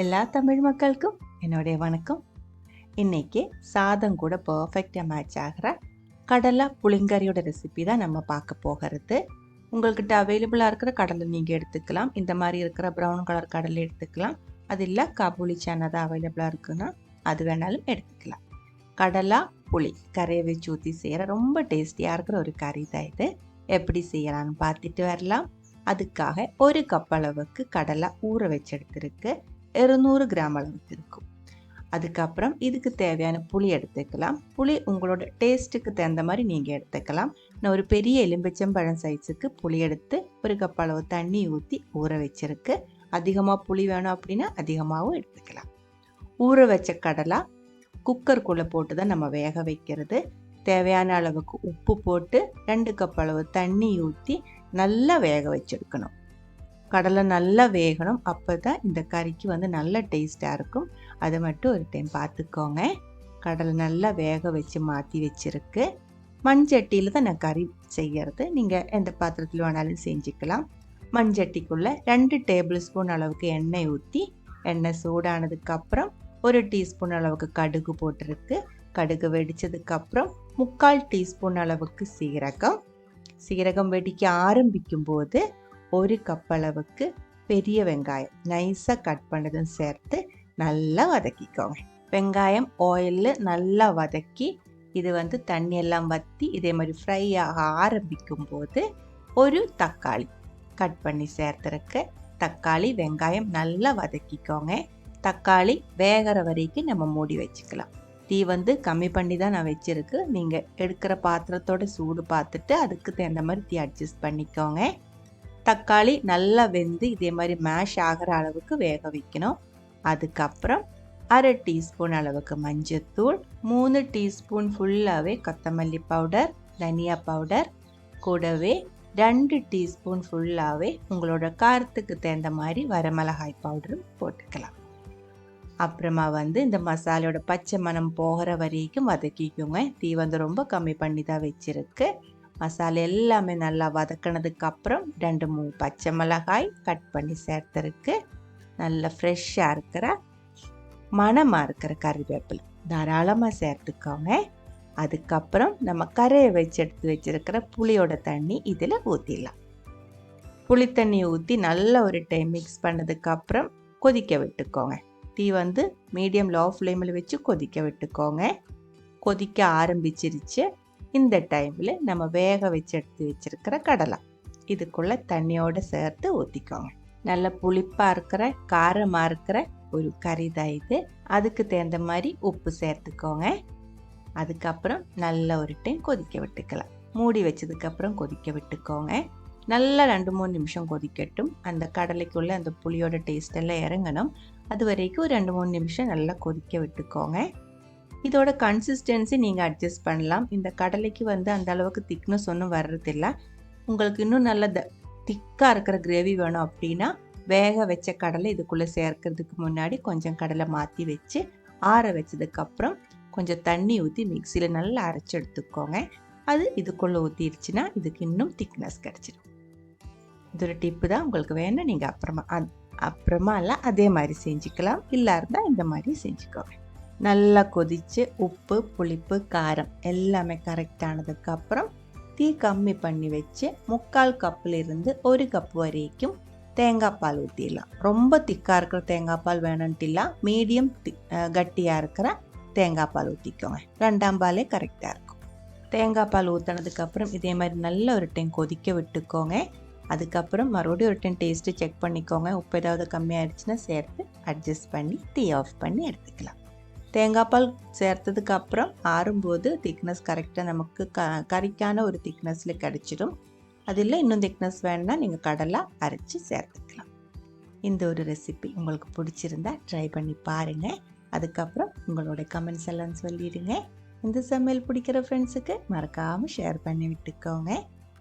எல்லா தமிழ் மக்களுக்கும் என்னுடைய வணக்கம். இன்னைக்கு சாதம் கூட பர்ஃபெக்டாக மேட்ச் ஆகிற கடலை புளிங்கறியோட ரெசிபி தான் நம்ம பார்க்க போகிறது. உங்கள்கிட்ட அவைலபிளாக இருக்கிற கடலை நீங்கள் எடுத்துக்கலாம். இந்த மாதிரி இருக்கிற ப்ரௌன் கலர் கடலை எடுத்துக்கலாம். அது இல்லை காபூலி சன்னா தான் அவைலபிளாக இருக்குன்னா அது வேணாலும் எடுத்துக்கலாம். கடலை புளி கரையை வச்சு ஊற்றி செய்கிற ரொம்ப டேஸ்டியாக இருக்கிற ஒரு கறி தான் இது. எப்படி செய்யலாம்னு பார்த்துட்டு வரலாம். அதுக்காக ஒரு கப் அளவுக்கு கடலை ஊற வச்சு எடுத்துருக்கு. 200 கிராம் அளவுக்கு இருக்கும். அதுக்கப்புறம் இதுக்கு தேவையான புளி எடுத்துக்கலாம். புளி உங்களோட டேஸ்ட்டுக்கு தகுந்த மாதிரி நீங்கள் எடுத்துக்கலாம். நான் ஒரு பெரிய எலும்பிச்சம்பழம் சைஸுக்கு புளி எடுத்து ஒரு கப் அளவு தண்ணி ஊற்றி ஊற வச்சிருக்கு. அதிகமாக புளி வேணும் அப்படின்னா அதிகமாகவும் எடுத்துக்கலாம். ஊற வச்ச கடலை குக்கருக்குள்ளே போட்டு தான் நம்ம வேக வைக்கிறது. தேவையான அளவுக்கு உப்பு போட்டு 2 கப் அளவு தண்ணி ஊற்றி நல்லா வேக வச்செடுக்கணும். கடலை நல்லா வேகணும். அப்போ தான் இந்த கறிக்கு நல்ல டேஸ்ட்டாக இருக்கும். அதை மட்டும் ஒரு டைம் பார்த்துக்கோங்க. கடலை நல்லா வேக வச்சு மாற்றி வச்சுருக்கு. மண்சட்டியில் தான் நான் கறி செய்கிறது. நீங்கள் எந்த பாத்திரத்தில் வேணாலும் செஞ்சுக்கலாம். மண்சட்டிக்குள்ளே 2 டேபிள் ஸ்பூன் அளவுக்கு எண்ணெய் ஊற்றி எண்ணெய் சூடானதுக்கப்புறம் 1 டீஸ்பூன் அளவுக்கு கடுகு போட்டிருக்கு. கடுகு வெடித்ததுக்கப்புறம் 3/4 டீஸ்பூன் அளவுக்கு சீரகம் வெடிக்க ஆரம்பிக்கும் போது 1 கப் அளவுக்கு பெரிய வெங்காயம் நைஸாக கட் பண்ணதும் சேர்த்து நல்லா வதக்கிக்கோங்க. வெங்காயம் ஆயிலில் நல்லா வதக்கி இது தண்ணியெல்லாம் வற்றி இதே மாதிரி ஃப்ரை ஆக ஆரம்பிக்கும் போது 1 தக்காளி கட் பண்ணி சேர்த்துருக்கு. தக்காளி வெங்காயம் நல்லா வதக்கிக்கோங்க. தக்காளி வேகிற வரைக்கும் நம்ம மூடி வச்சுக்கலாம். தீ கம்மி பண்ணி தான் நான் வச்சுருக்கு. நீங்கள் எடுக்கிற பாத்திரத்தோட சூடு பார்த்துட்டு அதுக்கு தகுந்த மாதிரி தீ அட்ஜஸ்ட் பண்ணிக்கோங்க. தக்காளி நல்லா வெந்து இதே மாதிரி மேஷ் ஆகிற அளவுக்கு வேக வைக்கணும். அதுக்கப்புறம் 1/2 டீஸ்பூன் அளவுக்கு மஞ்சத்தூள், 3 டீஸ்பூன் ஃபுல்லாகவே கொத்தமல்லி பவுடர், தனியா பவுடர், கூடவே 2 டீஸ்பூன் ஃபுல்லாகவே உங்களோட காரத்துக்கு தகுந்த மாதிரி வரமிளகாய் பவுடரும் போட்டுக்கலாம். அப்புறமா இந்த மசாலோட பச்சை மணம் போகிற வரைக்கும் வதக்கிக்கோங்க. தீ ரொம்ப கம்மி பண்ணி தான் வச்சுருக்கு. மசாலா எல்லாமே நல்லா வதக்கினதுக்கு அப்புறம் 2-3 பச்சை மிளகாய் கட் பண்ணி சேர்த்துருக்கு. நல்லா ஃப்ரெஷ்ஷாக இருக்கிற மணமாக இருக்கிற கறிவேப்பிலை தாராளமாக சேர்த்துக்கோங்க. அதுக்கப்புறம் நம்ம கரையை வச்சு எடுத்து வச்சிருக்கிற புளியோட தண்ணி இதில் ஊற்றிடலாம். புளி தண்ணி ஊற்றி நல்லா ஒரு டைம் மிக்ஸ் பண்ணதுக்கப்புறம் கொதிக்க விட்டுக்கோங்க. தீ மீடியம் லோ ஃப்ளேமில் வச்சு கொதிக்க விட்டுக்கோங்க. கொதிக்க ஆரம்பிச்சிருச்சு. இந்த டைமில் நம்ம வேக வச்சு எடுத்து வச்சிருக்கிற கடலை இதுக்குள்ளே தண்ணியோடு சேர்த்து ஊற்றிக்கோங்க. நல்ல புளிப்பாக இருக்கிற காரமாக இருக்கிற ஒரு கறி தான் இது. அதுக்கு தகுந்த மாதிரி உப்பு சேர்த்துக்கோங்க. அதுக்கப்புறம் நல்ல ஒரு டைம் கொதிக்க விட்டுக்கலாம். மூடி வச்சதுக்கப்புறம் கொதிக்க விட்டுக்கோங்க. நல்லா 2-3 நிமிஷம் கொதிக்கட்டும். அந்த கடலைக்குள்ளே அந்த புளியோட டேஸ்ட் எல்லாம் இறங்கணும். அது வரைக்கும் 2-3 நிமிஷம் நல்லா கொதிக்க விட்டுக்கோங்க. இதோட கன்சிஸ்டன்சி நீங்கள் அட்ஜஸ்ட் பண்ணலாம். இந்த கடலைக்கு அந்த அளவுக்கு திக்னஸ் ஒன்றும் வர்றதில்லை. உங்களுக்கு இன்னும் நல்ல திக்காக இருக்கிற கிரேவி வேணும் அப்படின்னா வேக வச்ச கடலை இதுக்குள்ளே சேர்க்கறதுக்கு முன்னாடி கொஞ்சம் கடலை மாற்றி வச்சு ஆற வச்சதுக்கப்புறம் கொஞ்சம் தண்ணி ஊற்றி மிக்சியில் நல்லா அரைச்சி எடுத்துக்கோங்க. அது இதுக்குள்ளே ஊற்றிடுச்சுன்னா இதுக்கு இன்னும் திக்னஸ் கிடச்சிடும். இது ஒரு டிப்பு தான். உங்களுக்கு வேணும் நீங்கள் அப்புறமா எல்லாம் அதே மாதிரி செஞ்சுக்கலாம். இல்லை இருந்தால் இந்த மாதிரி செஞ்சுக்கோங்க. நல்லா கொதித்து உப்பு புளிப்பு காரம் எல்லாமே கரெக்டானதுக்கப்புறம் தீ கம்மி பண்ணி வச்சு 3/4 கப்பிலிருந்து 1 கப் வரைக்கும் தேங்காய் பால் ஊற்றிடலாம். ரொம்ப திக்காக இருக்கிற தேங்காய் பால் வேணும்ட்டு இல்லை, மீடியம் கட்டியாக இருக்கிற தேங்காய் பால் ஊற்றிக்கோங்க. 2ஆம் பாலே கரெக்டாக இருக்கும். தேங்காய் பால் ஊற்றினதுக்கப்புறம் இதே மாதிரி நல்ல ஒரு டைம் கொதிக்க விட்டுக்கோங்க. அதுக்கப்புறம் மறுபடியும் ஒரு டைம் டேஸ்ட்டு செக் பண்ணிக்கோங்க. உப்பு ஏதாவது கம்மியாகிடுச்சுன்னா சேர்த்து அட்ஜஸ்ட் பண்ணி டீ ஆஃப் பண்ணி எடுத்துக்கலாம். தேங்காய் பால் சேர்த்ததுக்கப்புறம் ஆறும்போது திக்னஸ் கரெக்டாக நமக்கு கறிக்கான ஒரு திக்னஸில் கிடச்சிடும். அதில் இன்னும் திக்னஸ் வேணுன்னா நீங்கள் கடலை அரைச்சி சேர்த்துக்கலாம். இந்த ஒரு ரெசிபி உங்களுக்கு பிடிச்சிருந்தா ட்ரை பண்ணி பாருங்கள். அதுக்கப்புறம் உங்களோட கமெண்ட்ஸ் எல்லாம் சொல்லிடுங்க. இந்த சமையல் பிடிக்கிற ஃப்ரெண்ட்ஸுக்கு மறக்காமல் ஷேர் பண்ணி விட்டுக்கோங்க.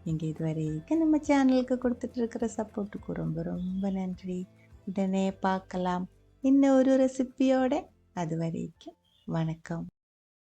நீங்கள் இதுவரைக்கும் நம்ம சேனலுக்கு கொடுத்துட்ருக்கிற சப்போர்ட்டுக்கு ரொம்ப ரொம்ப நன்றி. உடனே பார்க்கலாம் இன்னும் ஒரு ரெசிபியோட. அது வரைக்கும் வணக்கம்.